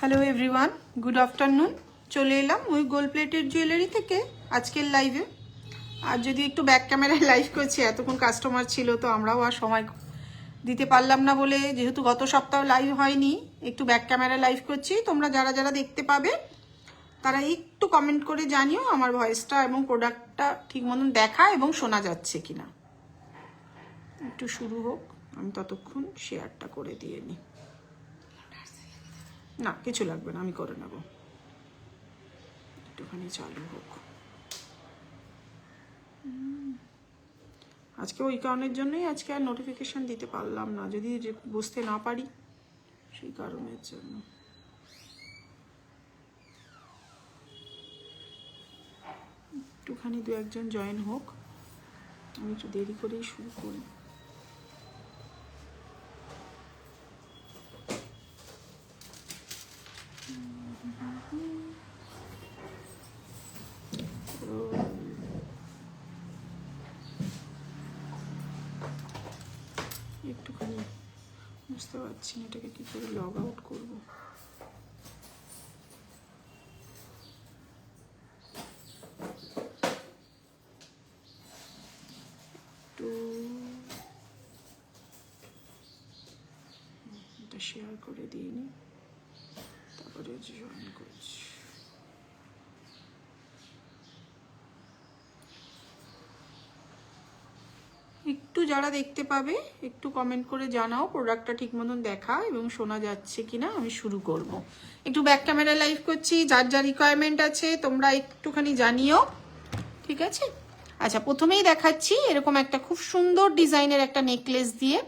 Hello everyone, good afternoon. চলে এলাম ওই গোল্ড প্লেটেড জুয়েলারি থেকে আজকের লাইভে। আর যদি একটু ব্যাক ক্যামেরায় লাইভ করছি, এতক্ষণ কাস্টমার ছিল তো আমরাও আর সময় দিতে পারলাম না বলে, যেহেতু গত সপ্তাহ লাইভ হয়নি, একটু ব্যাক ক্যামেরায় লাইভ করছি। তোমরা যারা যারা দেখতে পাবে তারা একটু কমেন্ট করে জানিও আমার ভয়েসটা এবং প্রোডাক্টটা ঠিক মতন দেখা এবং শোনা যাচ্ছে কিনা। একটু শুরু হোক, আমি ততক্ষণ শেয়ারটা করে দিয়ে নিই। না, কিছু লাগবে না, আমি করে নেব। একটুখানি চালু হোক। আজকে ওই কারণের জন্যই আজকে আর নোটিফিকেশন দিতে পারলাম না, যদি বুঝতে না পারি সেই কারণের জন্য। একটুখানি দু একজন জয়েন হোক, আমি একটু দেরি করেই শুরু করি। একটুখানি বুঝতে পারছি না এটাকে কি করে লগ আউট করবো। তো এটা শেয়ার করে দিইনি, তারপরে জয়েন করছি। একটু যারা দেখতে পাবে একটু কমেন্ট করে জানাও প্রোডাক্টটা ঠিক মতন দেখা এবং শোনা যাচ্ছে কিনা। আমি শুরু করব। একটু ব্যাক ক্যামেরা লাইভ করছি, যার যা রিকোয়ারমেন্ট আছে তোমরা একটুখানি জানিও, ঠিক আছে? আচ্ছা, প্রথমেই দেখাচ্ছি এরকম একটা খুব সুন্দর ডিজাইনের একটা নেকলেস দিয়ে।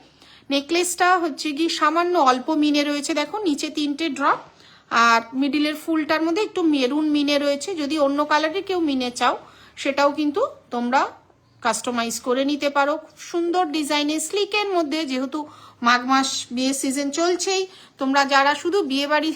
নেকলেসটা হচ্ছে কি সামান্য অল্প মিনে রয়েছে, দেখো নিচে 3টে ড্রপ, আর মিডিলের ফুলটার মধ্যে একটু মেরুন মিনে রয়েছে। যদি অন্য কালারের কেউ মিনে চাও সেটাও কিন্তু তোমরা কাস্টমাইজ করে নিতে পারো। খুব সুন্দর ডিজাইনের স্লিকের মধ্যে, যেহেতু মাঘ মাস বিয়ের সিজন চলছেই, তোমরা যারা শুধু বিয়ে বাড়ি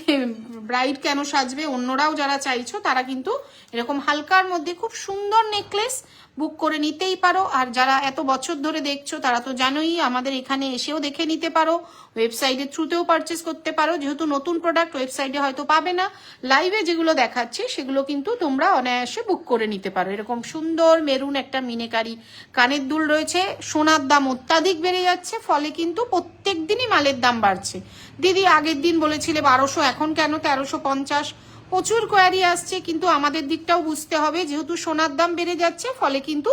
ব্রাইড কেন সাজবে, অন্যরাও যারা চাইছো তারা কিন্তু এরকম হালকার মধ্যে খুব সুন্দর নেকলেস বুক করে নিতেই পারো। আর যারা এত বছর ধরে দেখছো তারা তো জানোই, আমাদের এখানে এসেও দেখে নিতে পারো, ওয়েবসাইটের থ্রুতেও পারচেস করতে পারো। যেহেতু নতুন প্রোডাক্ট ওয়েবসাইটে হয়তো পাবে না, লাইভে যেগুলো দেখাচ্ছে সেগুলো কিন্তু তোমরা অনায়াসে বুক করে নিতে পারো। এরকম সুন্দর মেরুন একটা মিনেকারি কানের দুল রয়েছে। সোনার দাম অত্যাধিক বেড়ে যাচ্ছে, ফলে কিন্তু প্রত্যেক দিনই মালের দাম বাড়ছে। দিদি আগের দিন বলেছিলে 1200, এখন কেন 1350? প্রচুর কোয়ারি আসছে, কিন্তু আমাদের দিকটাও বুঝতে হবে, যেহেতু সোনার দাম বেড়ে যাচ্ছে ফলে কিন্তু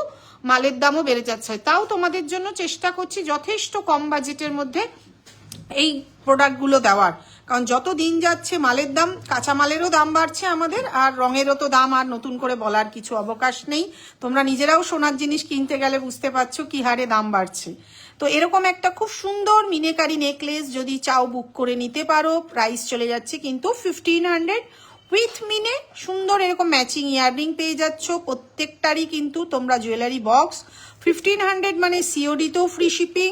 মালের দামও বেড়ে যাচ্ছে। তাও তোমাদের জন্য চেষ্টা করছি যথেষ্ট কম বাজেটের মধ্যে এই প্রোডাক্টগুলো দেওয়ার, কারণ যত দিন যাচ্ছে মালের দাম, কাঁচামালেরও দাম বাড়ছে আমাদের, আর রঙেরও তো দাম আর নতুন করে বলার কিছু অবকাশ নেই। তোমরা নিজেরাও সোনার জিনিস কিনতে গেলে বুঝতে পারছো কি হারে দাম বাড়ছে। তো এরকম একটা খুব সুন্দর মিনেকারি নেকলেস যদি চাও বুক করে নিতে পারো। প্রাইস চলে যাচ্ছে কিন্তু 1500 উইথ মিনে। সুন্দর এরকম ম্যাচিং ইয়াররিং পেয়ে যাচ্ছ। প্রত্যেকটারই কিন্তু তোমরা জুয়েলারি বক্স 1500, মানে সিওডিতেও ফ্রি শিপিং,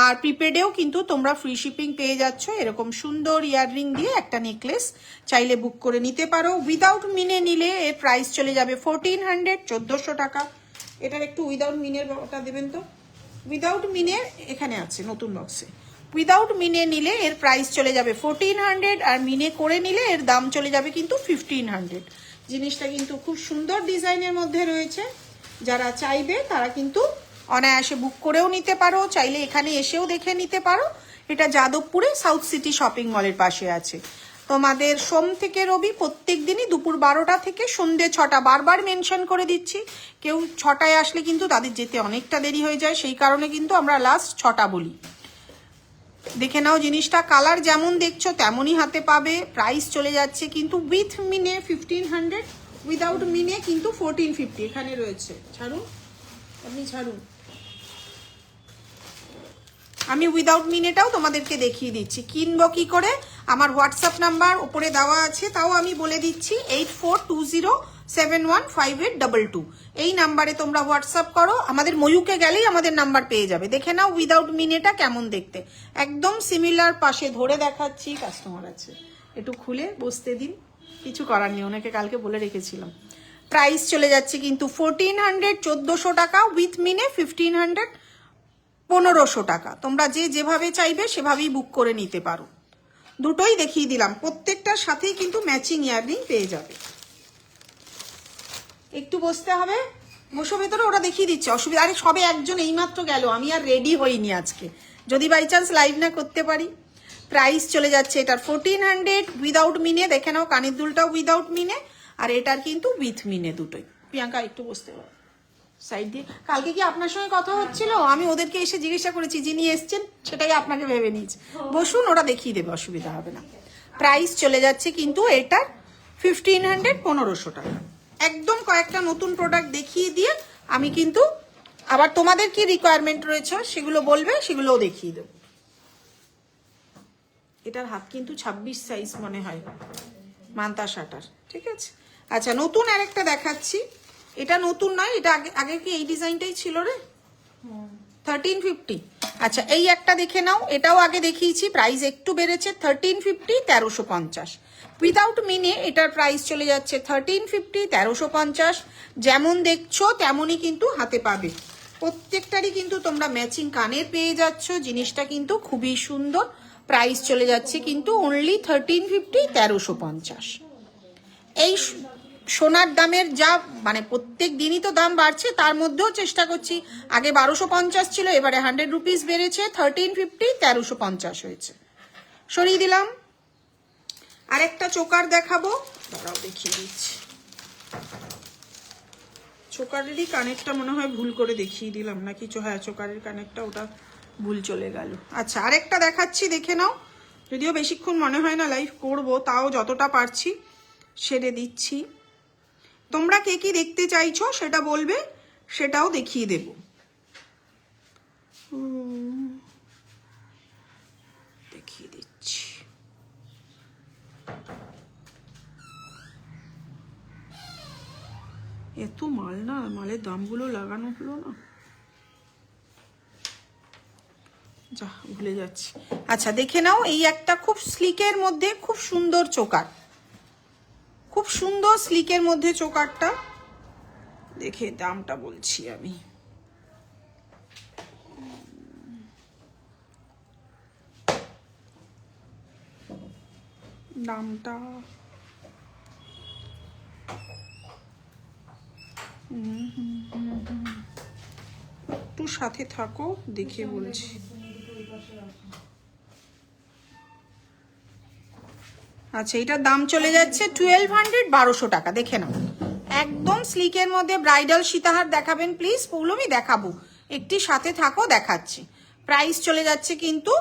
আর প্রিপেডেও কিন্তু তোমরা ফ্রি শিপিং পেয়ে যাচ্ছ। এরকম সুন্দর ইয়াররিং দিয়ে একটা নেকলেস চাইলে বুক করে নিতে পারো। উইদাউট মিনে নিলে এর প্রাইস চলে যাবে 1400, 1400 টাকা। এটার একটু উইদাউট মিনের ওটা দেবেন তো। উইদাউট মিনের এখানে আছে নতুন বক্সে। উইদাউট মিনে নিলে এর প্রাইস চলে যাবে 1400, আর মিনে করে নিলে এর দাম চলে যাবে কিন্তু 1500। জিনিসটা কিন্তু খুব সুন্দর ডিজাইনের মধ্যে রয়েছে। যারা চাইবে তারা কিন্তু অনায়াসে বুক করেও নিতে পারো, চাইলে এখানে এসেও দেখে নিতে পারো। এটা যাদবপুরে সাউথ সিটি শপিং মলের পাশে আছে। তোমাদের সোম থেকে রবি প্রত্যেক দিনই দুপুর 12টা থেকে সন্ধ্যে 6টা, বারবার মেনশন করে দিচ্ছি। কেউ 6টায় আসলে কিন্তু তাদের যেতে অনেকটা দেরি হয়ে যায়, সেই কারণে কিন্তু আমরা লাস্ট 6টা বলি। দেখে নাও জিনিসটা, কালার যেমন দেখছো তেমনই হাতে পাবে। প্রাইস চলে যাচ্ছে কিন্তু উইথ মিনে 1500, উইদাউট মিনে কিন্তু 1450 এখানে রয়েছে। ছাড়ুন, আপনি ছাড়ুন, আমি উইদাউট মিনেটাও তোমাদেরকে দেখিয়ে দিচ্ছি। কিনবো কি করে, আমার হোয়াটসঅ্যাপ নাম্বার উপরে দেওয়া আছে, তাও আমি বলে দিচ্ছি 8420715822। এই নাম্বারে তোমরা হোয়াটসঅ্যাপ করো, আমাদের ময়ূকে গেলেই আমাদের নাম্বার পেয়ে যাবে। দেখে নাও উইদাউট মিনেটা কেমন দেখতে, একদম সিমিলার। পাশে ধরে দেখাচ্ছি, কাস্টমার আছে, একটু খুলে বসতে দিন, কিছু করার নেই, ওনাকে কালকে বলে রেখেছিলাম। প্রাইস চলে যাচ্ছে কিন্তু 1400, 1400 টাকা, উইথ মিনে 1500, 1500 টাকা। তোমরা যে যেভাবে চাইবে সেভাবেই বুক করে নিতে পারো। দুটোই দেখিয়ে দিলাম, প্রত্যেকটার সাথেই কিন্তু ম্যাচিং ইয়াররিং পেয়ে যাবে। একটু বসতে হবে, বসো ভেতরে, ওরা দেখিয়ে দিচ্ছে, অসুবিধা। আরে সবে একজন এইমাত্র গেল, আমি আর রেডি হইনি আজকে, যদি বাই চান্স লাইভ না করতে পারি। প্রাইস চলে যাচ্ছে এটার 1400 উইদাউট মিনে, দেখে নাও কানের দুলটাও উইদাউট মিনে, আর এটার কিন্তু উইথ মিনে দুটোই। প্রিয়াঙ্কা একটু বসতে পারো সাইড দিয়ে। কালকে কি আপনার সঙ্গে কথা হচ্ছিল? আমি ওদেরকে এসে জিজ্ঞাসা করেছি, যিনি এসছেন সেটাই আপনাকে ভেবে নিয়েছি। বসুন, ওরা দেখিয়ে দেবে, অসুবিধা হবে না। প্রাইস চলে যাচ্ছে কিন্তু এটার 1500, 1500 টাকা। একদম কয়েকটা নতুন প্রোডাক্ট দেখিয়ে দিয়ে আমি কিন্তু আবার তোমাদের কি রিকোয়ারমেন্ট রয়েছে সেগুলো বলবে, সেগুলোও দেখিয়ে দেবো। এটার হাত কিন্তু 26 সাইজ মনে হয়, মান্তা শাটার, ঠিক আছে। আচ্ছা, নতুন আরেকটা দেখাচ্ছি। এটা নতুন নয়, এটা আগে কি এই ডিজাইনটাই ছিল রে? 1350। আচ্ছা, এই একটা দেখে নাও, এটাও আগে দেখিয়েছি, প্রাইস একটু বেড়েছে, 1350, 1350। উইদাউট মিনে এটার প্রাইস চলে যাচ্ছে 1350, 1350। যেমন দেখছো তেমনই কিন্তু হাতে পাবে। প্রত্যেকটারই কিন্তু তোমরা ম্যাচিং কানের পেয়ে যাচ্ছ, জিনিসটা কিন্তু খুবই সুন্দর। প্রাইস চলে যাচ্ছে কিন্তু অনলি 1350, 1350। এই সোনার দামের যা মানে প্রত্যেক দিনই তো দাম বাড়ছে, তার মধ্যেও চেষ্টা করছি। আগে 1250 ছিল, এবারে 100 রুপিস বেড়েছে, 1350, 1350 হয়েছে। সরিয়ে দিলাম। আরেকটা চোকার দেখাবো, দাঁড়াও দেখিয়ে দিচ্ছি। চোকারেরই কানেরটা মনে হয় ভুল করে দেখিয়ে দিলাম নাকি? হ্যাঁ, চোকারের কানেরটা, ওটা ভুল চলে গেল। আচ্ছা, আরেকটা দেখাচ্ছি, দেখে নাও। যদিও বেশিক্ষণ মনে হয় না লাইভ করব, তাও যতটা পারছি সেরে দিচ্ছি। তোমরা কে কি দেখতে চাইছো সেটা বলবে, সেটাও দেখিয়ে দেব। দেখিয়ে দিচ্ছি। এত মাল না, মালের দামগুলো লাগানো হলো না, যা ভুলে যাচ্ছি। আচ্ছা, দেখে নাও, এই একটা খুব স্লিকের মধ্যে খুব সুন্দর চোকার, খুব সুন্দর স্লিকের মধ্যে চোকারটা। দেখে দামটা বলছি আমি। দামটা একটু সাথে থাকো, দেখে বলছি। আচ্ছা, এটার দাম চলে যাচ্ছে 1200, 1200 টাকা। দেখে নাও, একদম স্লিকের মধ্যে। ব্রাইডাল সীতাহার দেখাবেন প্লিজ? পৌলমি দেখাবো, একটি সাথে থাকো, দেখাচ্ছি। প্রাইস চলে যাচ্ছে কিন্তু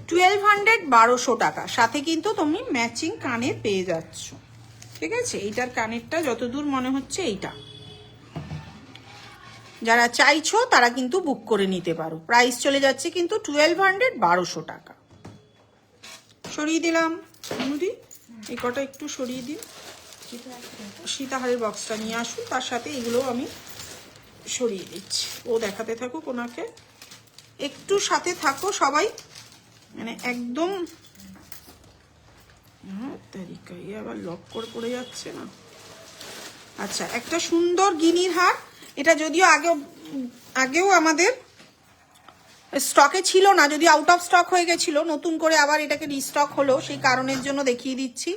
1200, 1200 টাকা। সাথে কিন্তু তুমি ম্যাচিং কানের পেয়ে যাচ্ছ, ঠিক আছে। এইটার কানেরটা যতদূর মনে হচ্ছে এইটা, যারা চাইছো তারা কিন্তু বুক করে নিতে পারো। প্রাইস চলে যাচ্ছে কিন্তু 1200, 1200 টাকা। সরিয়ে দিলাম। অনুদি, এই কটা একটু সরিয়ে দিন। সীতাহারের বক্সটা নিয়ে আসুন, তার সাথে এগুলো আমি সরিয়ে দিচ্ছি। ও দেখাতে থাকুক, ওনাকে একটু সাথে থাকো সবাই, মানে একদম। তারিকা আবার লক করে পড়ে যাচ্ছে না। আচ্ছা, একটা সুন্দর গিনির হার। এটা যদিও আগেও আমাদের স্টকে ছিল না, যদিও আউট অফ স্টক হয়ে গেছিল, নতুন করে আবার এটাকে রিস্টক হলো, সেই কারণের জন্য দেখিয়ে দিচ্ছি।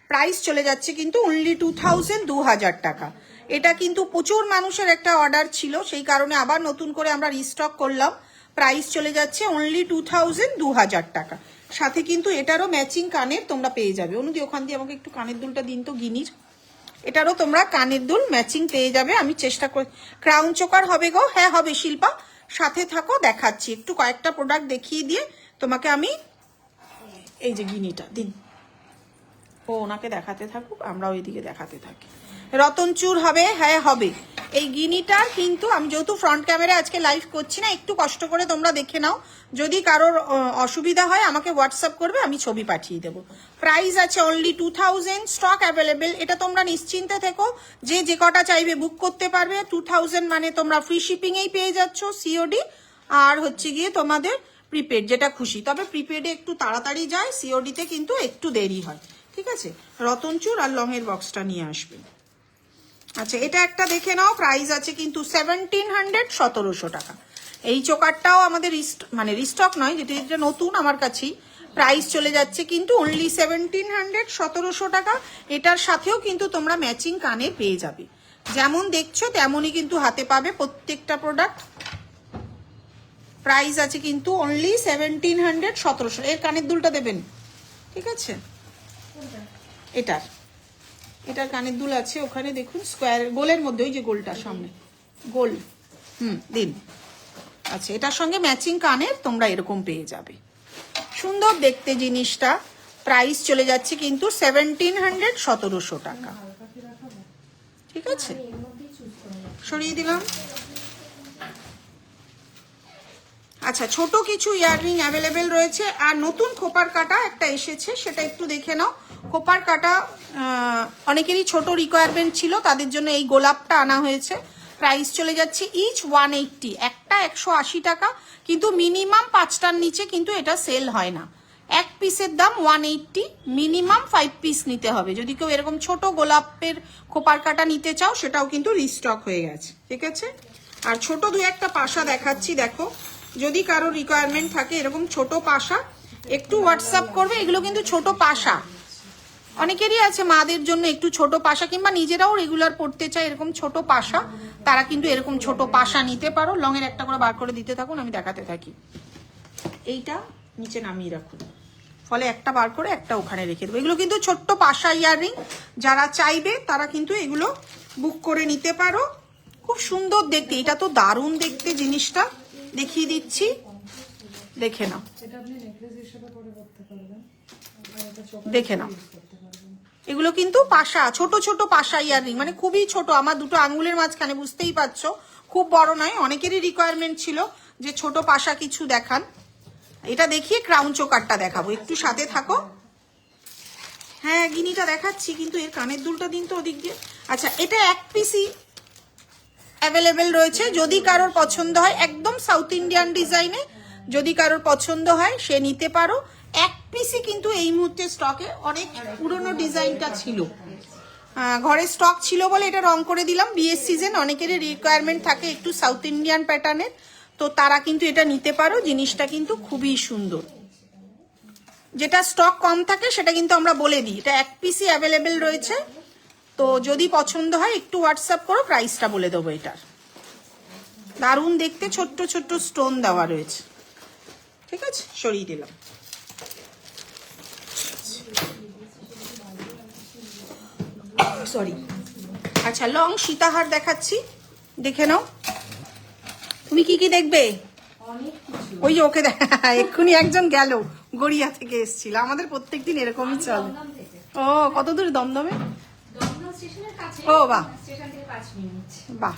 প্রাইস চলে যাচ্ছে কিন্তু অনলি 2000, 2000 টাকা। এটা কিন্তু প্রচুর মানুষের একটা অর্ডার ছিল, সেই কারণে আবার নতুন করে আমরা রিস্টক করলাম। প্রাইস চলে যাচ্ছে অনলি 2000, 2000 টাকা। সাথে কিন্তু এটারও ম্যাচিং কানের তোমরা পেয়ে যাবে। অনুদি, ওখান দিয়ে আমাকে একটু কানের দুলটা দিন তো গিনির। এটারও তোমরা কানের দুল ম্যাচিং পেয়ে যাবে। আমি চেষ্টা করি। ক্রাউন চোকার হবে গো? হ্যাঁ হবে শিল্পা, সাথে থাকো, দেখাচ্ছি। একটু কয়েকটা প্রোডাক্ট দেখিয়ে দিয়ে তোমাকে আমি এই যে গিনিটা দিন। ও ওনাকে দেখাতে থাকুক, আমরা ওইদিকে দেখাতে থাকি। রতনচুর হবে? হ্যাঁ হবে। এই গিনিটার কিন্তু আমি যেহেতু ফ্রন্ট ক্যামেরা আজকে লাইভ করছি না, একটু কষ্ট করে তোমরা দেখে নাও। যদি কারোর অসুবিধা হয় আমাকে হোয়াটসঅ্যাপ করবে, আমি ছবি পাঠিয়ে দেবো। প্রাইস আছে অনলি 2000, স্টক অ্যাভেলেবেল। এটা তোমরা নিশ্চিন্তে থেকো, যে কটা চাইবে বুক করতে পারবে। 2000 মানে তোমরা ফ্রি শিপিংয়েই পেয়ে যাচ্ছ, সিওডি আর হচ্ছে গিয়ে তোমাদের প্রিপেড, যেটা খুশি। তবে প্রিপেডে একটু তাড়াতাড়ি যায়, সিওডিতে কিন্তু একটু দেরি হয়, ঠিক আছে। রতনচুর আর লংয়ের বক্সটা নিয়ে আসবেন। আচ্ছা, এটা একটা দেখে নাও। প্রাইস আছে কিন্তু 1700, 1700 টাকা। এই চোকারটাও আমাদের মানে রিস্টক নয়, যেটা নতুন আমার কাছেই। প্রাইস চলে যাচ্ছে কিন্তু অনলি 1700, 1700 টাকা। এটার সাথেও কিন্তু তোমরা ম্যাচিং কানের পেয়ে যাবে, যেমন দেখছো তেমনই কিন্তু হাতে পাবে প্রত্যেকটা প্রোডাক্ট। প্রাইস আছে কিন্তু অনলি 1700, 1700। এর কানের দুলটা দেবেন, ঠিক আছে? এটার কানের দুল আছে ওখানে, দেখুন স্কোয়ার গোলের মধ্যে, ওই যে গোলটার সামনে গোল, দিন। আচ্ছা, এটার সঙ্গে ম্যাচিং কানের তোমরা এরকম পেয়ে যাবে, সুন্দর দেখতে জিনিসটা। প্রাইস চলে যাচ্ছে কিন্তু 1700, 1700 টাকা, ঠিক আছে? সরিয়ে দিলাম। আচ্ছা, ছোট কিছু ইয়াররিং অ্যাভেলেবেল রয়েছে, আর নতুন খোপার কাটা একটা এসেছে, সেটা একটু দেখে নাও। খোপার কাটা অনেকেরই ছোট রিকোয়ারমেন্ট ছিল, তাদের জন্য এই গোলাপটা আনা হয়েছে। প্রাইস চলে যাচ্ছে ইচ 180, একটা 180 টাকা, কিন্তু মিনিমাম 5টার নিচে কিন্তু এটা সেল হয় না। এক পিসের দাম 180, মিনিমাম 5 পিস নিতে হবে। যদি কেউ এরকম ছোট গোলাপের খোপার কাটা নিতে চাও, সেটাও কিন্তু রিস্টক হয়ে গেছে, ঠিক আছে? আর ছোট দু একটা পাশা দেখাচ্ছি, দেখো। যদি কারো রিকোয়ারমেন্ট থাকে এরকম ছোট পাশা, একটু হোয়াটসঅ্যাপ করবে। এগুলো কিন্তু ছোট পাশা, অনেকেরই আছে মাদের জন্য একটু ছোট পাশা, কিংবা নিজেরাও রেগুলার পড়তে চায় এরকম ছোট পাশা, তারা কিন্তু এরকম ছোট পাশা নিতে পারো। লংয়ের একটা করে বার করে দিতে থাকুন, আমি দেখাতে থাকি। এইটা নিচে নামিয়ে রাখুন, ফলে একটা বার করে একটা ওখানে রেখে দেবো। এগুলো কিন্তু ছোট্ট পাশা ইয়াররিং, যারা চাইবে তারা কিন্তু এগুলো বুক করে নিতে পারো। খুব সুন্দর দেখতে, এটা তো দারুণ দেখতে জিনিসটা, দেখিয়ে দিচ্ছি, দেখে নাও, দেখে নাও। এগুলো কিন্তু পাশা, ছোট ছোট পাশা ইয়াররিং, মানে খুবই ছোট, আমার দুটো আঙ্গুলের মাঝখানে, বুঝতেই পারছো, খুব বড় নয়। অনেকেরই রিকোয়ারমেন্ট ছিল যে ছোট পাশা কিছু দেখান। এটা দেখিয়ে ক্রাউন চোকারটা দেখাবো, একটু সাথে থাকো। হ্যাঁ, গিনিটা দেখাচ্ছি, কিন্তু এর কানের দুলটা দিন তো ওদিক দিয়ে। আচ্ছা, এটা এক পিসি অ্যাভেলেবেল রয়েছে, যদি কারোর পছন্দ হয়, একদম সাউথ ইন্ডিয়ান ডিজাইনে, যদি কারোর পছন্দ হয় সে নিতে পারো। এক পিসি কিন্তু এই মুহূর্তে স্টকে, অনেক পুরনো ডিজাইনটা ছিল, ঘরে স্টক ছিল বলে এটা রং করে দিলাম। বিয়ের সিজন, অনেকেরই রিকোয়ারমেন্ট থাকে একটু সাউথ ইন্ডিয়ান প্যাটার্নের, তো তারা কিন্তু এটা নিতে পারো। জিনিসটা কিন্তু খুবই সুন্দর। যেটা স্টক কম থাকে সেটা কিন্তু আমরা বলে দিই, এটা এক পিসি অ্যাভেলেবেল রয়েছে, তো যদি পছন্দ হয় একটু হোয়াটসঅ্যাপ করো, প্রাইসটা বলে দেবো। এটার দারুণ দেখতে, ছোট্ট ছোট্ট স্টোন দেওয়া রয়েছে, ঠিক আছে? সরিয়ে দিলাম। সরি। আচ্ছা, লং সীতাহার দেখাচ্ছি, দেখে নাও। তুমি কি কি দেখবে? ওই যে ওকে এক্ষুনি একজন গেল, গড়িয়া থেকে এসেছিল, আমাদের প্রত্যেকদিন এরকমই চলে। ও, কত দূর? দমদমে? ও বাহ বাহ,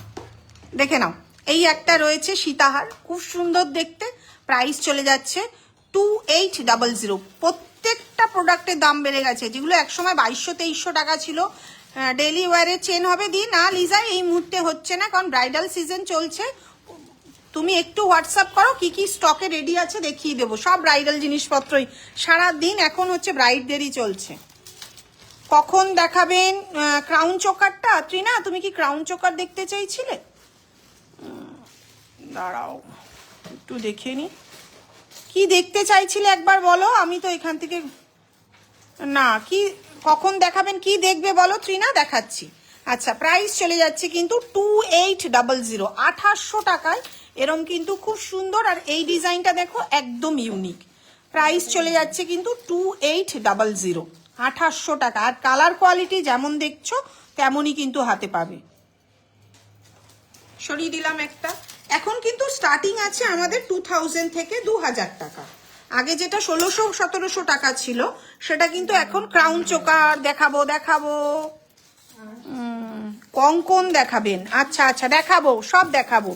দেখে নাও। এই একটা রয়েছে সীতাহার, খুব সুন্দর দেখতে। প্রাইস চলে যাচ্ছে 2800। প্রত্যেকটা প্রোডাক্টের দাম বেড়ে গেছে, যেগুলো একসময় 2200-2300 টাকা ছিল। ডেলি ওয়ারে চেন হবে দি না লিজা, এই মুহূর্তে হচ্ছে না, কারণ ব্রাইডাল সিজন চলছে। তুমি একটু হোয়াটসঅ্যাপ করো, কি কি স্টকে রেডি আছে দেখিয়ে দেবো। সব ব্রাইডাল জিনিসপত্রই, সারা দিন এখন হচ্ছে ব্রাইডদেরই চলছে। কখন দেখাবেন ক্রাউন চোকারটা? ত্রিনা, তুমি কি ক্রাউন চোকার দেখতে চাইছিলে? দাঁড়াও একটু দেখে নি, কি দেখতে চাইছিলে একবার বলো। আমি তো এখান থেকে না, কি কখন দেখাবেন, কি দেখবে বলো ত্রিনা, দেখাচ্ছি। আচ্ছা, প্রাইস চলে যাচ্ছে কিন্তু 2800, 2800 টাকায় এরম কিন্তু খুব সুন্দর। আর এই ডিজাইনটা দেখো, একদম ইউনিক। প্রাইস চলে যাচ্ছে কিন্তু 2800, 2800 টাকা। আর কালার কোয়ালিটি যেমন দেখছো তেমনই কিন্তু হাতে পাবে। সরিয়ে দিলাম একটা। এখন কিন্তু স্টার্টিং আছে আমাদের 2000 থেকে 2000 টাকা। আগে যেটা 1600-1700 টাকা ছিল, সেটা কিন্তু এখন ক্রাউন চোকার দেখাবো। কঙ্কন দেখাবেন? আচ্ছা আচ্ছা, দেখাবো, সব দেখাবো।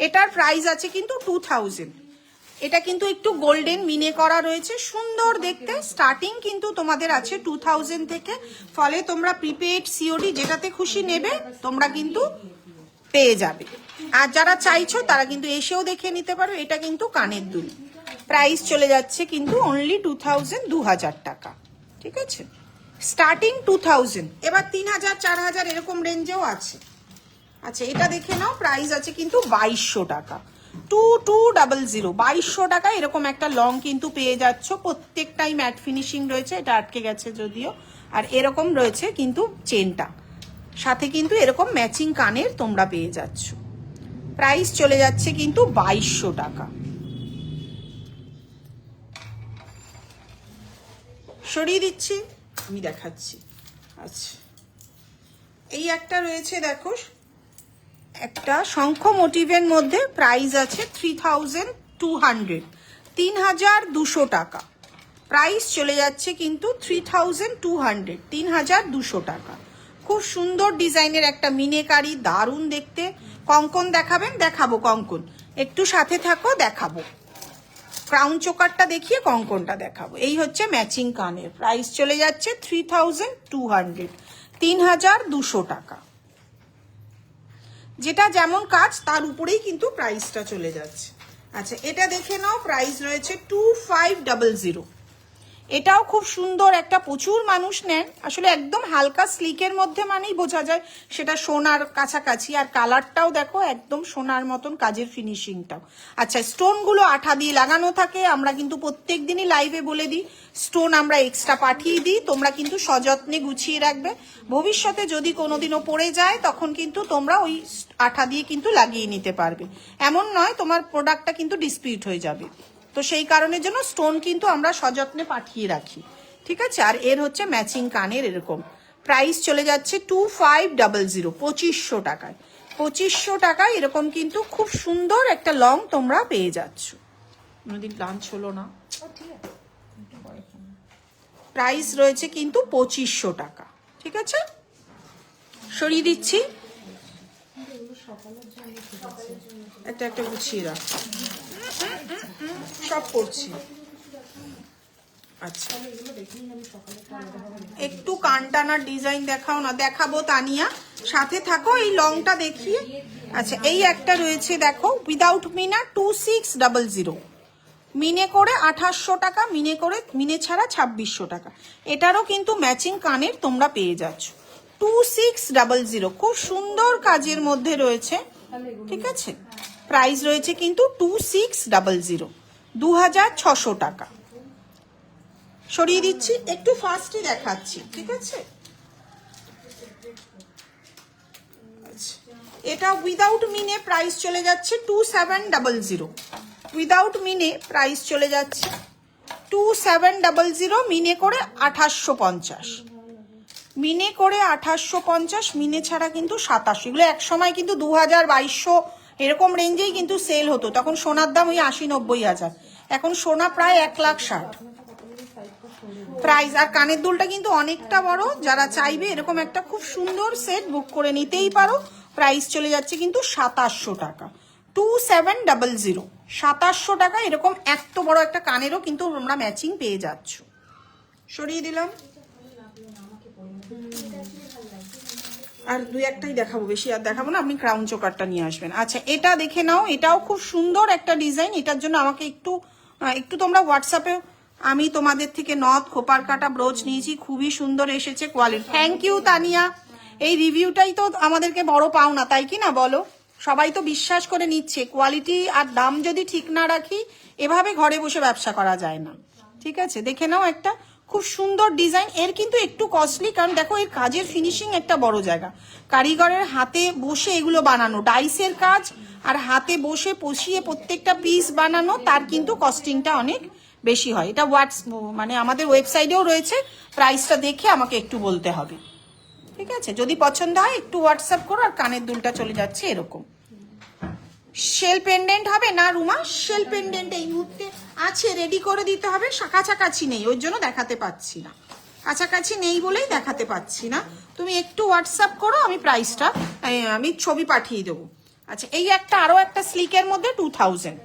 এটার প্রাইস আছে কিন্তু 2000। এটা কিন্তু একটু গোল্ডেন মিনে করা রয়েছে, সুন্দর দেখতে। স্টার্টিং কিন্তু তোমাদের আছে 2000 থেকে, ফলে তোমরা প্রিপেড সিওডি যেটাতে খুশি নেবে তোমরা কিন্তু পেয়ে যাবে। আর যারা চাইছো তারা কিন্তু এসেও দেখে নিতে পারো। এটা কিন্তু কানের দুল, প্রাইস চলে যাচ্ছে কিন্তু অনলি 2000 টাকা, ঠিক আছে? স্টার্টিং 2000, এবার 3000-4000 এরকম রেঞ্জেও আছে। আচ্ছা, এটা দেখে নাও, প্রাইস আছে কিন্তু 2200 টাকা। 2200, 2200 টাকা এরকম একটা লং কিন্তু পেয়ে যাচ্ছ। প্রত্যেকটাই ম্যাট ফিনিশিং রয়েছে, এটা আটকে গেছে যদিও। আর এরকম রয়েছে কিন্তু চেনটা, সাথে কিন্তু এরকম ম্যাচিং কানের তোমরা পেয়ে যাচ্ছ। প্রাইস চলে যাচ্ছে কিন্তু 2200 টাকা। সরিয়ে দিচ্ছি, আমি দেখাচ্ছি। আচ্ছা, এই একটা রয়েছে দেখো, একটা শঙ্খ মোটিভের মধ্যে, প্রাইস আছে 3200, 3200 টাকা। প্রাইস চলে যাচ্ছে কিন্তু 3200, 3200 টাকা। খুব সুন্দর ডিজাইনের একটা মিনেকারি, দারুণ দেখতে। কঙ্কন দেখাবেন? দেখাবো কঙ্কন, একটু সাথে থাকো, দেখাবো। ক্রাউন চোকারটা দেখিয়ে কঙ্কনটা দেখাবো। এই হচ্ছে ম্যাচিং কানের, প্রাইস চলে যাচ্ছে 3200, 3200 টাকা। যেটা যেমন কাজ তার উপরেই কিন্তু প্রাইসটা চলে যাচ্ছে। আচ্ছা, এটা দেখে নাও, প্রাইস রয়েছে 2500। এটাও খুব সুন্দর একটা, প্রচুর মানুষ নেন আসলে। একদম হালকা স্লিকের মধ্যে মানেই বোঝা যায় সেটা সোনার কাছাকাছি। আর কালারটাও দেখো একদম সোনার মতন, কাজের ফিনিশিংটাও। আচ্ছা, স্টোনগুলো আঠা দিয়ে লাগানো থাকে। আমরা কিন্তু প্রত্যেক দিনই লাইভে বলে দিই, স্টোন আমরা এক্সট্রা পাঠিয়ে দিই, তোমরা কিন্তু সযত্নে গুছিয়ে রাখবে। ভবিষ্যতে যদি কোনোদিনও পড়ে যায় তখন কিন্তু তোমরা ওই আঠা দিয়ে কিন্তু লাগিয়ে নিতে পারবে। এমন নয় তোমার প্রোডাক্টটা কিন্তু ডিসপিউট হয়ে যাবে। তো সেই কারণের জন্য স্টোন কিন্তু আমরা সযত্নে পাঠিয়ে রাখি, ঠিক আছে। আর এর হচ্ছে ম্যাচিং কানের এরকম। প্রাইস চলে যাচ্ছে 2500, 2500 টাকায়। 2500 টাকায় এরকম কিন্তু খুব সুন্দর একটা লং তোমরা পেয়ে যাচ্ছ। কোনোদিন লাঞ্চ হলো না, প্রাইস রয়েছে কিন্তু 2500 টাকা, ঠিক আছে। সরিয়ে দিচ্ছি, একটা একটা গুছিয়ে রাখ, সব করছি। আচ্ছা, একটু কান টানার ডিজাইন দেখাও না। দেখাবো তানিয়া, সাথে থাকো, এই লংটা দেখিয়ে। আচ্ছা, এই একটা রয়েছে দেখো, উইদাউট মিনা 2600, মিনে করে 2800 টাকা, মিনে ছাড়া 2600 টাকা। এটারও কিন্তু ম্যাচিং কানের তোমরা পেয়ে যাচ্ছ। 2600, খুব সুন্দর কাজের মধ্যে রয়েছে, ঠিক আছে। প্রাইস রয়েছে কিন্তু 2600, 2600 টাকা। সরিয়ে দিচ্ছি, একটু ফাস্টই দেখাচ্ছি, ঠিক আছে। এটা উইদাউট মিনে প্রাইস চলে যাচ্ছে 2700, উইদাউট মিনে প্রাইস চলে যাচ্ছে 2700, মিনে করে 2850, মিনে করে 2850, মিনে ছাড়া কিন্তু 2700। এগুলো এক সময় কিন্তু 2000, 2200 এরকম রেঞ্জেই কিন্তু সেল হতো। তখন সোনার দাম ওই 80-90 হাজার, এখন সোনা প্রায় 1,60,000 প্রাইস। আর কানের দুলটা কিন্তু অনেকটা বড়, যারা চাইবে এরকম একটা খুব সুন্দর সেট বুক করে নিতেই পারো। প্রাইস চলে যাচ্ছে কিন্তু 2700 টাকা, 2700, 2700 টাকা। এরকম এত বড় একটা কানেরও কিন্তু তোমরা ম্যাচিং পেয়ে যাচ্ছ। সরিয়ে দিলাম, আর দুই একটাই দেখাবো, বেশি আর দেখাবো না, আপনি ক্রাউন চোকারটা নিয়ে আসবেন। আচ্ছা, এটা দেখে নাও, এটাও খুব সুন্দর একটা ডিজাইন। এটার জন্য আমাকে একটু তোমরা হোয়াটসঅ্যাপে, আমি তোমাদের থেকে নথ খোপার কাটা ব্রোচ নিয়েছি, খুবই সুন্দর এসেছে কোয়ালিটি। থ্যাংক ইউ তানিয়া, এই রিভিউটাই তো আমাদেরকে বড় পাওনা, তাই কি না বলো? সবাই তো বিশ্বাস করে নিচ্ছে। কোয়ালিটি আর দাম যদি ঠিক না রাখি, এভাবে ঘরে বসে ব্যবসা করা যায় না, ঠিক আছে। দেখে নাও, একটা খুব সুন্দর ডিজাইন। এর কিন্তু একটু কস্টলি, কারণ দেখো এর কাজের ফিনিশিং একটা বড় জায়গা। কারিগরের হাতে বসে এগুলো বানানো, ডাইসের কাজ, আর হাতে বসে পশিয়ে প্রত্যেকটা পিস বানানো, তার কিন্তু কস্টিংটা অনেক বেশি হয়। এটা মানে আমাদের ওয়েবসাইটেও রয়েছে, প্রাইসটা দেখে আমাকে একটু বলতে হবে, ঠিক আছে। যদি পছন্দ হয় একটু হোয়াটসঅ্যাপ করো। আর কানের দুলটা চলে যাচ্ছে এরকম। শেল পেন্ডেন্ট হবে না রুমা? শেল পেন্ডেন্ট এই মুহূর্তে আছে, রেডি করে দিতে হবে। কাছাকাছি নেই, ওই জন্য দেখাতে পাচ্ছি না, কাছাকাছি নেই বলেই দেখাতে পাচ্ছি না। তুমি একটু হোয়াটসঅ্যাপ করো, আমি প্রাইসটা, আমি ছবি পাঠিয়ে দেবো। আচ্ছা, এই একটা আরো একটা স্লিকের মধ্যে 2000,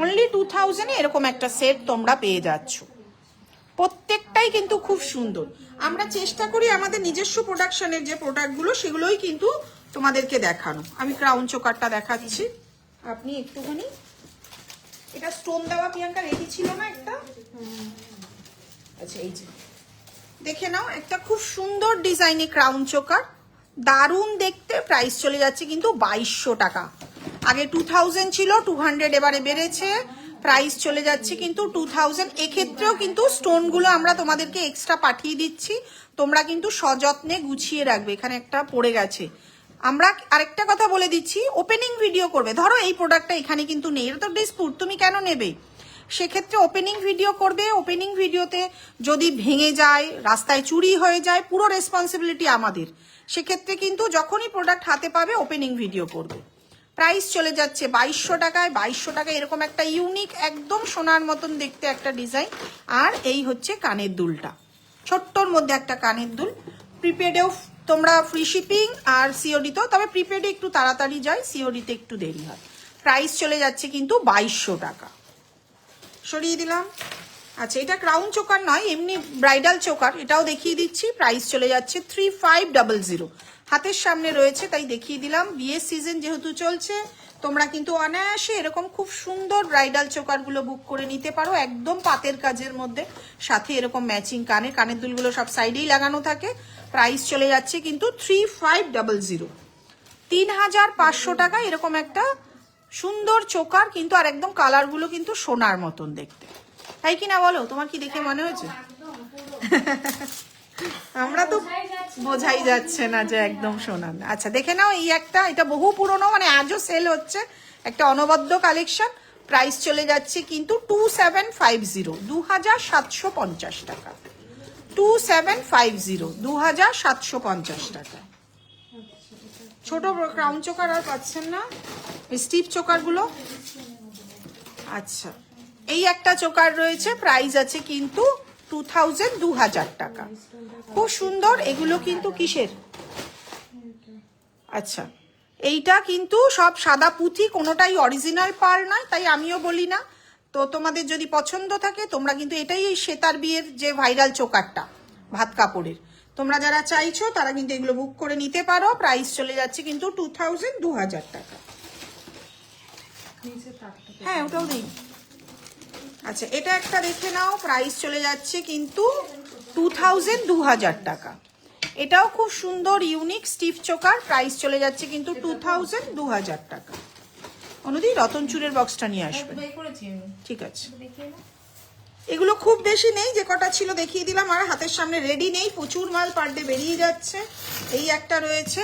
অনলি 2000 এরকম একটা সেট তোমরা পেয়ে যাচ্ছ। প্রত্যেকটাই কিন্তু খুব সুন্দর। আমরা চেষ্টা করি আমাদের নিজস্ব প্রোডাকশনের যে প্রোডাক্টগুলো, সেগুলোই কিন্তু তোমাদেরকে দেখানো। আমি ক্রাউন চোকারটা দেখাচ্ছি, আপনি একটুখানি, এটা স্টোন দেওয়া প্রিয়াঙ্কা রেডি ছিল না একটা। আচ্ছা, এই যে দেখে নাও, একটা খুব সুন্দর ডিজাইনে ক্রাউন চোকার, দারুণ দেখতে। প্রাইস চলে যাচ্ছে কিন্তু 2200 টাকা। আগে 2000 ছিল, 200 এবারে বেড়েছে, প্রাইস চলে যাচ্ছে কিন্তু 2000। এক্ষেত্রেও কিন্তু স্টোনগুলো আমরা তোমাদেরকে এক্সট্রা পাঠিয়ে দিচ্ছি, তোমরা কিন্তু সযত্নে গুছিয়ে রাখবে। এখানে একটা পড়ে গেছে। আমরা আরেকটা কথা বলে দিচ্ছি, ওপেনিং ভিডিও করবে। ধরো এই প্রোডাক্টটা এখানে কিন্তু নেই, এটা তো ডিসপুট, তুমি কেন নেবে? সেক্ষেত্রে ওপেনিং ভিডিও করবে। ওপেনিং ভিডিওতে যদি ভেঙে যায়, রাস্তায় চুরি হয়ে যায়, পুরো রেসপন্সিবিলিটি আমাদের। সেক্ষেত্রে কিন্তু যখনই প্রোডাক্ট হাতে পাবে ওপেনিং ভিডিও করবে। প্রাইস চলে যাচ্ছে 2200 টাকায়। 2200 টাকায় এরকম একটা ইউনিক, একদম সোনার মতন দেখতে একটা ডিজাইন। আর এই হচ্ছে কানের দুলটা, ছোট্টর মধ্যে একটা কানের দুল। প্রিপেডেও তোমরা ফ্রি শিপিং, আর সিওডিতেও, তবে প্রিপেডে একটু তাড়াতাড়ি যায়, সিওডিতে একটু দেরি হয়। প্রাইস চলে যাচ্ছে কিন্তু 2200 টাকা। সরিয়ে দিলাম। আচ্ছা, এটা ক্রাউন চোকার নয়, এমনি ব্রাইডাল চোকার, এটাও দেখিয়ে দিচ্ছি। প্রাইস চলে যাচ্ছে 3500। হাতের সামনে রয়েছে তাই দেখিয়ে দিলাম। বিয়ের সিজন যেহেতু চলছে, তোমরা কিন্তু অনায়াসে এরকম খুব সুন্দর ব্রাইডাল চোকারগুলো বুক করে নিতে পারো, একদম পাতের কাজের মধ্যে। সাথে এরকম ম্যাচিং কানের দুলগুলো সব সাইডেই লাগানো থাকে। প্রাইস চলে যাচ্ছে কিন্তু 3500। 3500 টাকা এরকম একটা সুন্দর চোকার কিন্তু, আর একদম কালারগুলো কিন্তু সোনার মতন দেখতে, তাই কিনা বলো? তোমার কি দেখে মনে হয়েছে? আমরা তো বোঝাই যাচ্ছে না যে একদম সোনার। আচ্ছা, দেখে নাও এই একটা, এটা বহু পুরনো, মানে আজও সেল হচ্ছে, একটা অনবদ্য কালেকশন। প্রাইস চলে যাচ্ছে কিন্তু 2750, 2750 টাকা। 2750, 2750 টাকা। ছোট ক্রাউন চোকার আর পাচ্ছেন না, স্টিপ চোকারগুলো। আচ্ছা, এই একটা চোকার রয়েছে, প্রাইস আছে কিন্তু 2000 টাকা। খুব সুন্দর এগুলো কিন্তু। কিসের? আচ্ছা, এইটা কিন্তু সব সাদা পুঁথি, কোনোটাই অরিজিনাল পার্ল নয়, তাই আমিও বলি না। তো তোমাদের যদি পছন্দ থাকে, তোমরা কিন্তু এটাই এই শ্বেতার বিয়ের যে ভাইরাল চোকারটা ভাত কাপড়ের, তোমরা যারা চাইছো তারা কিন্তু এগুলো বুক করে নিতে পারো। প্রাইস চলে যাচ্ছে কিন্তু 2000 টাকা। হ্যাঁ, ওটাও দিই। আচ্ছা, এটা একটা দেখে নাও, প্রাইস চলে যাচ্ছে কিন্তু 2000 টাকা। এটাও খুব সুন্দর ইউনিক স্টিফ চোকার, প্রাইস চলে যাচ্ছে কিন্তু 2000 টাকা। অনুদি রতনচুরের বক্সটা নিয়ে আসবে। ঠিক আছে, এগুলো খুব বেশি নেই, যে কটা ছিল দেখিয়ে দিলাম, আর হাতের সামনে রেডি নেই, প্রচুর মাল পার ডে বেরিয়ে যাচ্ছে। এই একটা রয়েছে,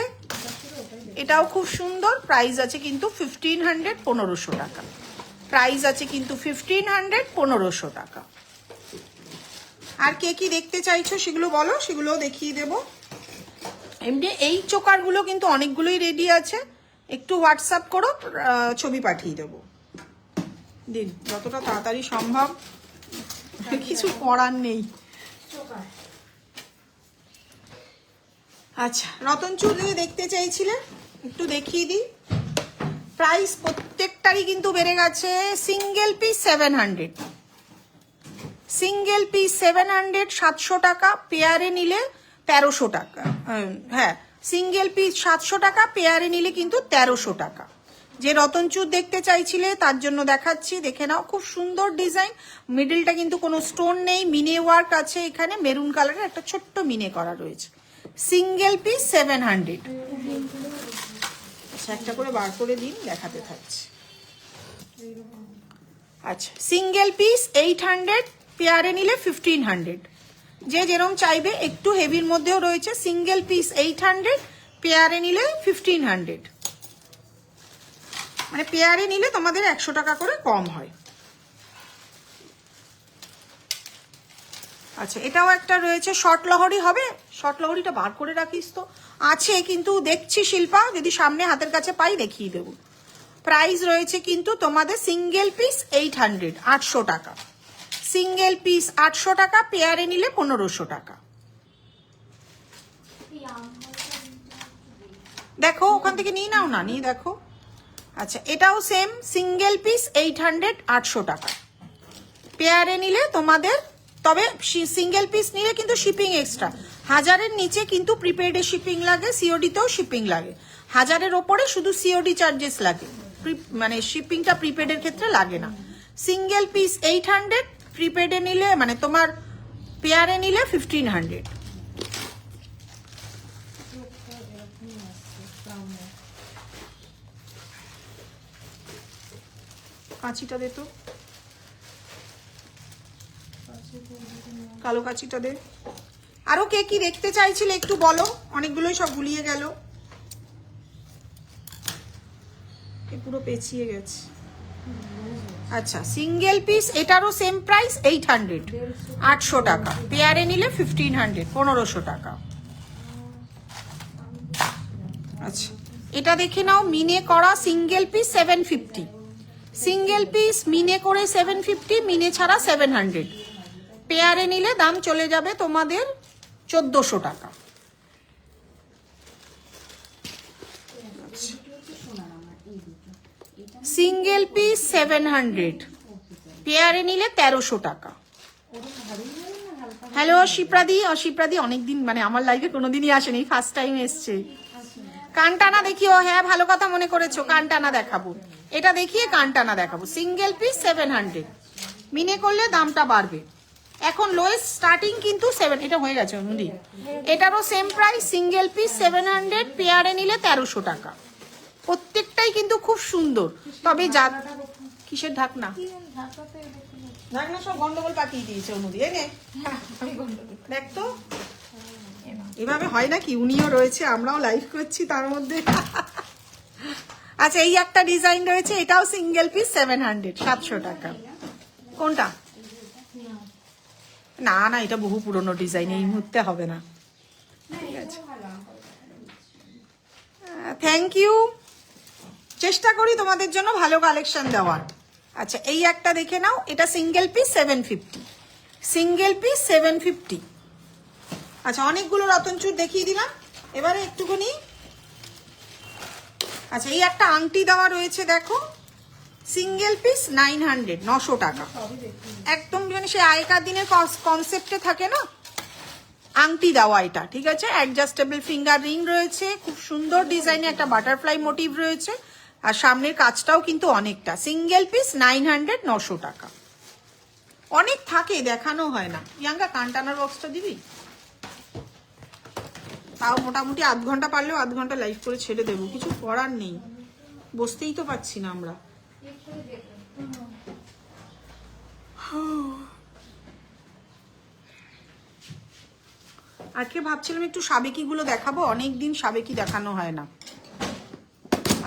এটাও খুব সুন্দর, প্রাইস আছে কিন্তু 1500, 1500 টাকা। প্রাইস আছে কিন্তু 1500, 1500 টাকা। আর কে কি দেখতে চাইছো সেগুলো বলো, সেগুলোও দেখিয়ে দেবো। এমনি এই চোকারগুলো কিন্তু অনেকগুলোই রেডি আছে, একটু হোয়াটসঅ্যাপ করো, ছবি পাঠিয়ে দেবো। দিন যতটা তাড়াতাড়ি সম্ভব, কিছু করার নেই। আচ্ছা, রতনচুর দিয়ে দেখতে চাইছিলে, একটু দেখিয়ে দিই। প্রাইস প্রত্যেকটারই কিন্তু বেড়ে গেছে। সিঙ্গেল পিস 700, সিঙ্গেল পিস 700, 700 টাকা। পেয়ারে নিলে 1300 টাকা। হ্যাঁ, সিঙ্গেল পিস 700 টাকা, পেয়ারে নিলে কিন্তু 1300 টাকা। যে রতনচুর দেখতে চাইছিলে তার জন্য দেখাচ্ছি, দেখে নাও। খুব সুন্দর ডিজাইন, মিডলটা কিন্তু কোনো স্টোন নেই, মিনে ওয়ার্ক আছে এখানে, মেরুন কালারের একটা ছোট্ট মিনে করা রয়েছে। Single piece 700। আচ্ছা, একটা করে বার করে দিন, দেখাতে থাকছি। আচ্ছা, সিঙ্গেল পিস 800, পেয়ারে নিলে 1500। যে যেরকম চাইবে, একটু হেভির মধ্যেও রয়েছে। সিঙ্গেল পিস 800, পেয়ারে নিলে 1500। মানে পেয়ারে নিলে তোমাদের 100 টাকা করে কম হয়। আচ্ছা, এটাও একটা রয়েছে, শর্ট লহরি হবে। শর্ট লহরিটা বার করে রাখিস তো, আছে কিন্তু দেখছি শিল্পা, যদি সামনে হাতের কাছে পাই দেখিয়ে দেবো। প্রাইস রয়েছে কিন্তু তোমাদের সিঙ্গেল পিস 800, 800 টাকা। সিঙ্গেল পিস 800 টাকা, পেয়ারে নিলে 1500 টাকা। দেখো ওখান থেকে নিয়ে নাও না, নিয়ে দেখো। আচ্ছা, এটাও সেম, সিঙ্গেল পিস 800, 800 টাকা। পেয়ারে নিলে তোমাদের, তবে সিঙ্গেল পিস নিলে কিন্তু শিপিং এক্সট্রা। 1000-এর নিচে কিন্তু প্রিপেডে শিপিং লাগে, সিওডিতেও শিপিং লাগে। 1000-এর ওপরে শুধু সিওডি চার্জেস লাগে, মানে শিপিংটা প্রিপেডের ক্ষেত্রে লাগে না। সিঙ্গেল পিস 800, প্রিপেডে নিলে মানে তোমার পেয়ারে নিলে 1500। কাঁচিটা দে তো, কালো কাঁচিটা দে। আরো কে কি দেখতে চাইছিলে একটু বলো, অনেকগুলোই সব গুলিয়ে গেল, পুরো পেঁচিয়ে গেছে। আচ্ছা সিঙ্গেল পিস, এটারও সেম প্রাইস 800, 800 টাকা। পেয়ারে নিলে 1500, 1500 টাকা। আচ্ছা এটা দেখে নাও, মিনে করা সিঙ্গেল পিস 750, সিঙ্গেল পিস মিনে করে 750, মিনে ছাড়া 700। পেয়ারে নিলে দাম চলে যাবে তোমাদের 1400 টাকা। সিঙ্গেল পিস 700, পেয়ারে নিলে 1300 টাকা। হ্যালো অশিপ্রাদি, অশিপ্রাদি অনেকদিন মানে আমার লাইফে কোনোদিনই আসেনি, ফার্স্ট টাইম এসছে। কানটানা দেখিও, হ্যাঁ ভালো কথা মনে করেছো, কানটানা দেখাবো, এটা দেখিয়ে কানটানা দেখাবো। সিঙ্গেল পিস 700, মিনে করলে দামটা বাড়বে। এখন লোয়েস্ট স্টার্টিং কিন্তু 7, এটা হয়ে গেছে অনুদি, এটারও সেম প্রাইস, সিঙ্গেল পিস 700, পেয়ারে নিলে 1300 টাকা। প্রত্যেকটাই কিন্তু খুব সুন্দর, তবে যা কিসের ঢাকনা, ঢাকনা সব গন্ডগোল পাঠিয়ে দিয়েছে অনুদি, এনে দেখ তো এভাবে হয় নাকি, উনিও রয়েছে আমরাও লাইভ করছি তার মধ্যে। আচ্ছা এই একটা ডিজাইন রয়েছে, এটাও সিঙ্গেল পিস 700, 700 টাকা। কোনটা? না না এটা বহু পুরনো ডিজাইন, এই মুহূর্তে হবে না। ঠিক আছে থ্যাংক ইউ, চেষ্টা করি তোমাদের জন্য ভালো কালেকশন দেওয়ার। আচ্ছা এই একটা দেখে নাও, এটা সিঙ্গেল পিস 750, সিঙ্গেল পিস 750। আচ্ছা অনেকগুলো রতনচুর দেখিয়ে দিলাম, এবারে একটুখানি। আচ্ছা এই একটা আংটি দেওয়া রয়েছে দেখো, সিঙ্গেল পিস 900, 900 টাকা। একদম মানে সে আগেকার দিনের কনসেপ্টে থাকে না, আংটি দেওয়া এটা, ঠিক আছে। অ্যাডজাস্টেবল ফিঙ্গার রিং রয়েছে, খুব সুন্দর ডিজাইনে একটা বাটারফ্লাই মোটিভ রয়েছে, আর সামনের কাজটাও কিন্তু অনেকটা। সিঙ্গেল পিস 900, 900 টাকা। অনেক থাকে দেখানো হয় না। প্রিয়াঙ্কা কানটানার বক্সটা দিবি? তাও মোটামুটি আধ ঘন্টা, পারলেও আধ ঘন্টা লাইভ করে ছেড়ে দেবো, কিছু করার নেই, বসতেই তো পাচ্ছি না আমরা। আজকে ভাবছিলাম একটু সাবেকি গুলো দেখাবো, অনেকদিন সাবেকি দেখানো হয় না।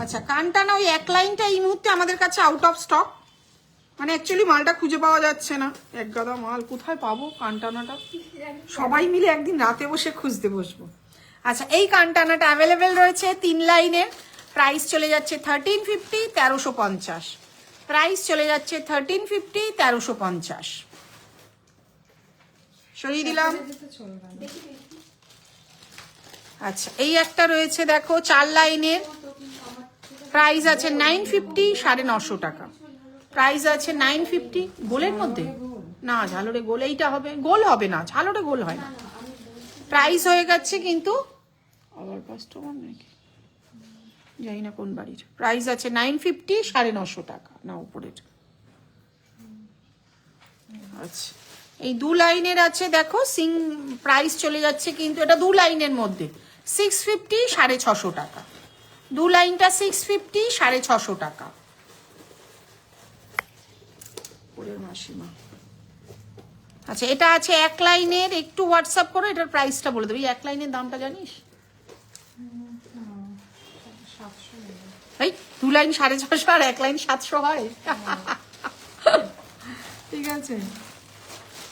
আচ্ছা কানটানা ওই এক লাইনটা এই মুহূর্তে আমাদের কাছে আউট অফ স্টক, মানে অ্যাকচুয়ালি মালটা খুঁজে পাওয়া যাচ্ছে না, এক গাদা মাল। কোথায় পাবো কানটানাটা? সবাই মিলে একদিন রাতে বসে খুঁজতে বসবো। আচ্ছা এই কানটানাটা অ্যাভেলেবেল রয়েছে 3 লাইনের, প্রাইস চলে যাচ্ছে 1350, 1350। প্রাইস চলে যাচ্ছে 1350, 1350। সরিয়ে দিলাম। আচ্ছা এই একটা রয়েছে দেখো 4 লাইনের, প্রাইস আছে 950, 950 টাকা। প্রাইস আছে 950। গোলের মধ্যে না, ঝালরে গোল এইটা হবে, গোল হবে না, ঝালরে গোল হয় না। প্রাইস হয়ে গেছে কিন্তু আবার কাস্টমার নাকি জানি না কোন বাড়ির। প্রাইস আছে 950, 950 টাকা না উপরের। আচ্ছা এই 2 লাইনের আছে দেখো, প্রাইস চলে যাচ্ছে কিন্তু এটা 2 লাইনের মধ্যে 650, 650 টাকা। 2 লাইনটা 650, 650 টাকা। মাসিমা আচ্ছা এটা আছে 1 লাইনের, একটু হোয়াটসঅ্যাপ করো, এটার প্রাইসটা বলে দেবে। 1 লাইনের দামটা জানিস? এই 2 লাইন 650 আর 1 লাইন 700 হয়। ঠিক আছে।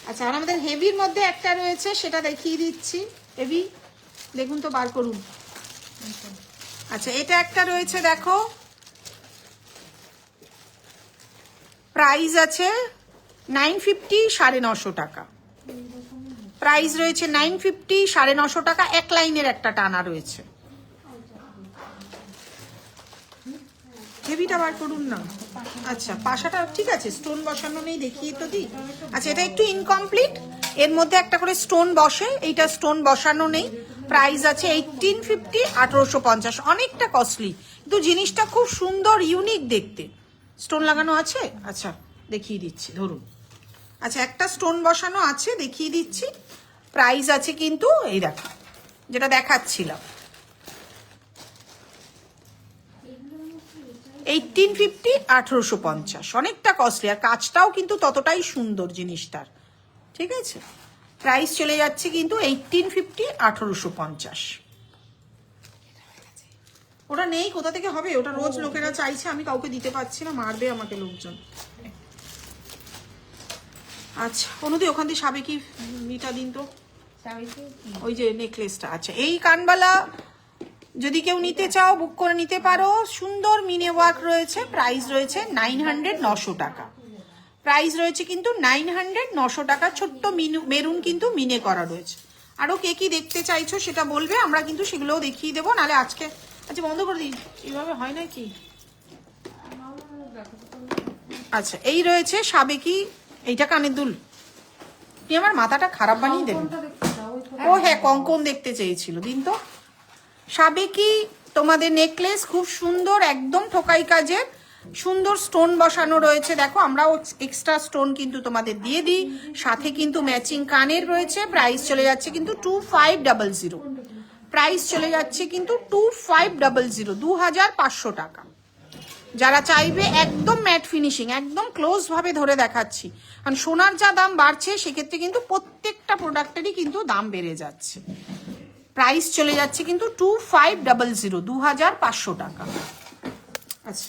আচ্ছা আর আমাদের হেভির মধ্যে একটা রয়েছে, সেটা দেখিয়ে দিচ্ছি। হেভি দেখুন তো, বার করুন। আচ্ছা এটা একটা রয়েছে দেখো, প্রাইস আছে 950, 950 টাকা। প্রাইস রয়েছে 950, 950 টাকা। 1 লাইনের একটা টানা রয়েছে। হেভিটা বার করুন না। আচ্ছা পাশাটা ঠিক আছে, স্টোন বসানো নেই, দেখিয়ে তো দিই। আচ্ছা এটা একটু ইনকমপ্লিট, এর মধ্যে একটা করে স্টোন বসে, এইটা স্টোন বসানো নেই। প্রাইস আছে 1850, 1850। অনেকটা কস্টলি কিন্তু জিনিসটা খুব সুন্দর, ইউনিক দেখতে। স্টোন লাগানো আছে? আচ্ছা দেখিয়ে দিচ্ছি, ধরুন। আচ্ছা একটা স্টোন বসানো আছে, দেখিয়ে দিচ্ছি। প্রাইস আছে কিন্তু এই দেখো যেটা দেখাচ্ছিলাম, 1850 1850, অনেকটা কস্টলি, আর কাজটাও কিন্তু ততটাই সুন্দর জিনিসটার, ঠিক আছে। প্রাইস চলে যাচ্ছে কিন্তু 1850 1850। ওটা নেই, কোথা থেকে হবে ওটা? রোজ লোকেরা চাইছে, আমি কাউকে দিতে পারছি না, মারবে আমাকে লোকজন। আচ্ছা অনুদি ওখান থেকে সাবেকি মিটা দিন তো, ওই যে নেকলেসটা। আচ্ছা এই কানবালা যদি কেউ নিতে চাও বুক করে নিতে পারো, সুন্দর মিনে ওয়ার্ক রয়েছে, প্রাইস রয়েছে 900 900 টাকা। প্রাইস রয়েছে কিন্তু 900 900 টাকা। ছোট্ট মেরুন কিন্তু মিনে করা রয়েছে। আরও কে কি দেখতে চাইছো সেটা বলবে, আমরা কিন্তু সেগুলোও দেখিয়ে দেবো, নাহলে আজকে আচ্ছা বন্ধ করে দিই, এইভাবে হয় না কি। আচ্ছা এই রয়েছে সাবেকি, এইটা কানের দুল, তুই আমার মাথাটা খারাপ বানিয়ে দেবে। ও হ্যাঁ কঙ্কন দেখতে চেয়েছিল, দিন তো। সাবেকি তোমাদের নেকলেস, খুব সুন্দর, একদম ঠোকাই কাজের, সুন্দর স্টোন বসানো রয়েছে। দেখো আমরাও এক্সট্রা স্টোন কিন্তু তোমাদের দিয়ে দিই, সাথে কিন্তু ম্যাচিং কানের রয়েছে। প্রাইস চলে যাচ্ছে কিন্তু 2500। প্রাইস চলে যাচ্ছে কিন্তু 2500, 2500 টাকা। যারা চাইবে একদম ম্যাট ফিনিশিং, একদম ক্লোজ ভাবে ধরে দেখাচ্ছি, কারণ সোনার যা দাম বাড়ছে সেক্ষেত্রে কিন্তু প্রত্যেকটা প্রোডাক্টেরই কিন্তু দাম বেড়ে যাচ্ছে। প্রাইস চলে যাচ্ছে কিন্তু 2500, 2500 টাকা। আচ্ছা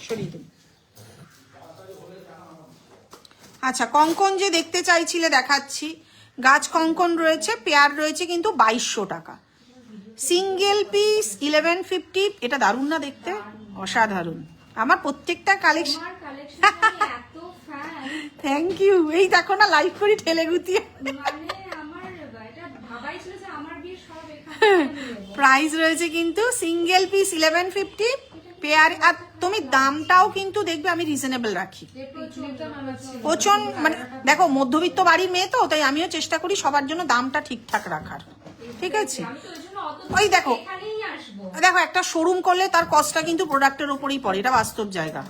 সরিয়ে দিন। আচ্ছা কঙ্কন যে দেখতে চাইছিলে দেখাচ্ছি, গাছ কঙ্কন রয়েছে, পেয়ার রয়েছে কিন্তু 2200 টাকা। সিঙ্গেল পিস 1150, এটা দারুণ না দেখতে, অসাধারণ। আমার প্রত্যেকটা কালেকশন, থ্যাংক ইউ। এই দেখো না লাইভ করি ঠেলে গুতিয়ে। প্রাইস রয়েছে কিন্তু সিঙ্গেল পিস 1150 পেয়ার, আর তুমি দামটাও কিন্তু দেখবে আমি রিজনেবল রাখি প্রচন্ড, মানে দেখো মধ্যবিত্ত বাড়ির মেয়ে তো, তাই আমিও চেষ্টা করি সবার জন্য দামটা ঠিকঠাক রাখার, ঠিক আছে। ওই দেখো দেখো একটা শোরুম করলে তার কস্টটা কিন্তু প্রোডাক্টের উপরেই পড়ে, এটা বাস্তব জায়গা।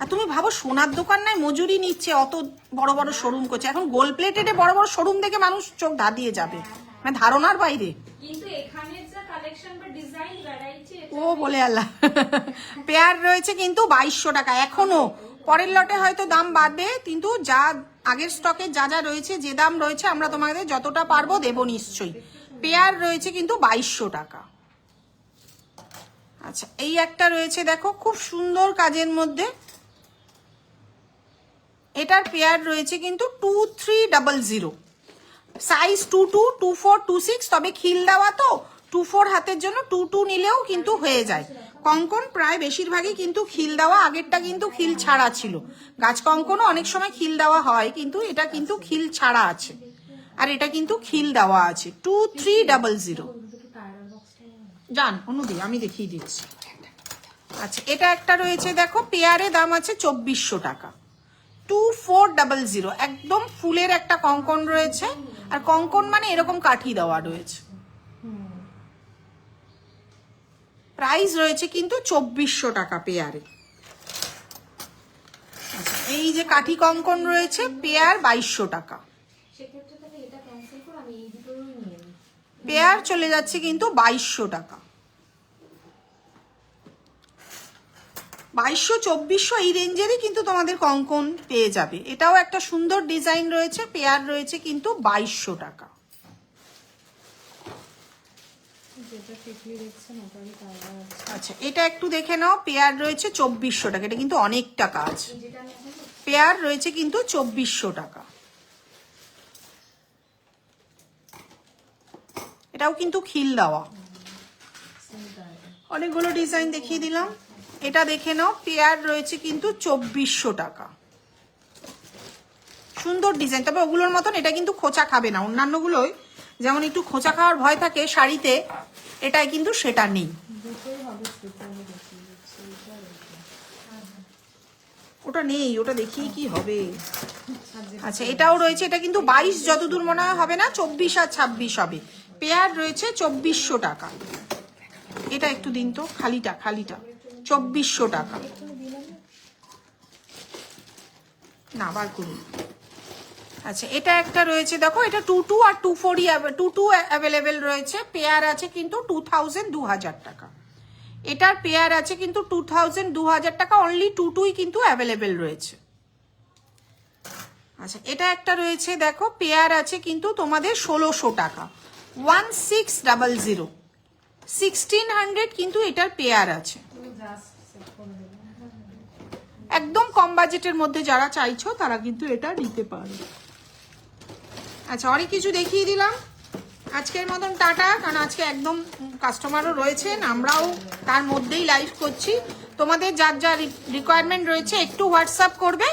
আর তুমি ভাবো সোনার দোকান নাই মজুরি নিচ্ছে, অত বড় বড় শোরুম করছে, এখন গোল্ড প্লেটেডে বড় বড় শোরুম দেখে মানুষ চোখ ধাঁধিয়ে যাবে, মানে ধারণার বাইরে। ও বলে আল্লাহ। পেয়ার রয়েছে কিন্তু 2200 টাকা এখনো, পরের লটে হয়তো দাম বাড়বে, কিন্তু যা আগের স্টকে যা যা রয়েছে, যে দাম রয়েছে আমরা তোমাদের যতটা পারবো দেবো নিশ্চয়ই। পেয়ার রয়েছে কিন্তু 2200 টাকা। আচ্ছা এই একটা রয়েছে দেখো, খুব সুন্দর কাজের মধ্যে, এটার পেয়ার রয়েছে কিন্তু 2300, সাইজ 22 24 26, তবে খিল দেওয়া তো 24 হাতের জন্য 22 নিলেও কিন্তু হয়ে যায়। কঙ্কন প্রায় বেশিরভাগই কিন্তু খিল দেওয়া, আগেরটা কিন্তু খিল ছাড়া ছিল। গাছ কঙ্কনও অনেক সময় খিল দেওয়া হয়, কিন্তু এটা কিন্তু খিল ছাড়া আছে, আর এটা কিন্তু খিল দেওয়া আছে। 2300 জান অনুদি আমি দেখিয়ে দিচ্ছি। আচ্ছা এটা একটা রয়েছে দেখো, পেয়ারে দাম আছে 2400 টাকা। 2400, একদম ফুলের একটা কঙ্কন রয়েছে, আর কঙ্কন মানে এরকম কাঠি দেওয়া রয়েছে। প্রাইস রয়েছে কিন্তু 2400 টাকা পেয়ারে। আচ্ছা এই যে কাঠি কঙ্কন রয়েছে, পেয়ার 2200 টাকা। পেয়ার চলে যাচ্ছে কিন্তু 2200 টাকা। 2200 2400 এই রেঞ্জেরই কিন্তু তোমাদের কঙ্কন পেয়ে যাবে। এটাও একটা সুন্দর ডিজাইন রয়েছে, পেয়ার রয়েছে কিন্তু 2200 টাকা। আচ্ছা এটা একটু দেখে নাও, পেয়ার রয়েছে 2400 টাকা, এটা কিন্তু অনেকটা কাজ। পেয়ার রয়েছে কিন্তু 2400 টাকা। এটাও কিন্তু খিল দেওয়া। অনেকগুলো ডিজাইন দেখিয়ে দিলাম, এটা দেখে নাও, পেয়ার রয়েছে কিন্তু 2400 টাকা। সুন্দর ডিজাইন, তবে ওগুলোর মতন এটা কিন্তু খোঁচা খাবে না। অন্যান্যগুলোই যেমন একটু খোঁচা খাওয়ার ভয় থাকে শাড়িতে, এটাই কিন্তু সেটা নেই। ওটা নেই, ওটা দেখিয়ে কি হবে। আচ্ছা এটাও রয়েছে, এটা কিন্তু 22 যতদূর মনে হয় হবে না, 24 আর 26 হবে। পেয়ার রয়েছে 2400 টাকা। এটা একটু দিন তো, খালিটা 2400 টাকা। না বার করুন। আচ্ছা এটা একটা রয়েছে দেখো, এটা 22 আর 24 22 অ্যাভেলেবেল রয়েছে। পেয়ার আছে কিন্তু 2000 টাকা। এটার পেয়ার আছে কিন্তু 2000 টাকা অনলি টুই কিন্তু অ্যাভেলেবেল রয়েছে। আচ্ছা এটা একটা রয়েছে দেখো, পেয়ার আছে কিন্তু তোমাদের 1600 টাকা, 1600, 1600 কিন্তু এটার পেয়ার আছে। একদম কম বাজেটের মধ্যে যারা চাইছো তারা কিন্তু এটা নিতে পারো। আচ্ছা অনেক কিছু দেখিয়ে দিলাম আজকের মতন, টাটা। কারণ আজকে একদম কাস্টমারও রয়েছেন, আমরাও তার মধ্যেই লাইভ করছি। তোমাদের যার যা রিকোয়ারমেন্ট রয়েছে একটু হোয়াটসঅ্যাপ করবে,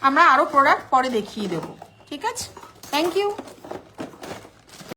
আমরা আরো প্রোডাক্ট পরে দেখিয়ে দেবো, ঠিক আছে? Thank you.